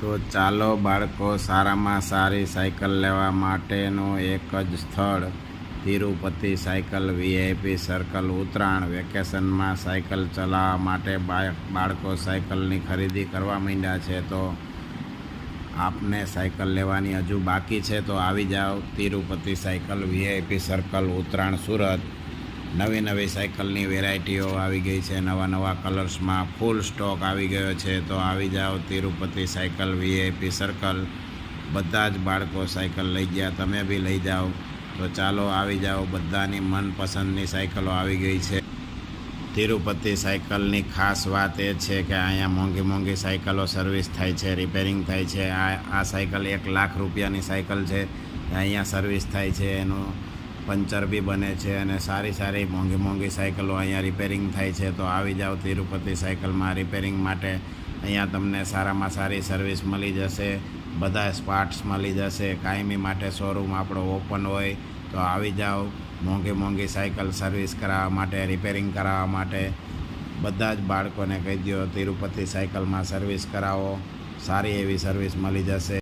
તો ચાલો બાળકો, સારામાં સારી સાયકલ લેવા માટેનું એક જ સ્થળ Tirupati cycle VIP circle Uttarayan. વેકેશનમાં સાયકલ ચલાવવા માટે બાળકો સાયકલની ખરીદી કરવા માંડ્યા છે. તો આપને સાયકલ લેવાની હજુ બાકી છે તો આવી જાઓ Tirupati cycle VIP circle Uttarayan, Surat. નવી નવી સાયકલની વેરાયટીઓ આવી ગઈ છે, નવા નવા કલર્સમાં ફૂલ સ્ટોક આવી ગયો છે. તો આવી જાઓ તિરુપતિ સાયકલ વીઆઈપી સર્કલ. બધા જ બાળકો સાયકલ લઈ ગયા, તમે બી લઈ જાઓ. તો ચાલો આવી જાઓ, બધાની મનપસંદની સાયકલો આવી ગઈ છે. તિરુપતિ સાયકલની ખાસ વાત એ છે કે અહીંયા મોંઘી મોંઘી સાયકલો સર્વિસ થાય છે, રિપેરિંગ થાય છે. આ સાયકલ 1 લાખ રૂપિયાની સાયકલ છે, અહીંયા સર્વિસ થાય છે, એનું પંચર બી બને છે અને સારી સારી મોંઘી મોંઘી સાયકલો અહીંયા રિપેરિંગ થાય છે. તો આવી જાઓ તિરુપતિ સાયકલમાં રિપેરિંગ માટે. અહીંયા તમને સારામાં સારી સર્વિસ મળી જશે, બધા પાર્ટ્સ મળી જશે. કાયમી માટે શોરૂમ આપણો ઓપન હોય. તો આવી જાઓ મોંઘી મોંઘી સાયકલ સર્વિસ કરાવવા માટે, રિપેરિંગ કરાવવા માટે. બધા જ બાળકોને કહી દો તિરુપતિ સાયકલમાં સર્વિસ કરાવો, સારી એવી સર્વિસ મળી જશે.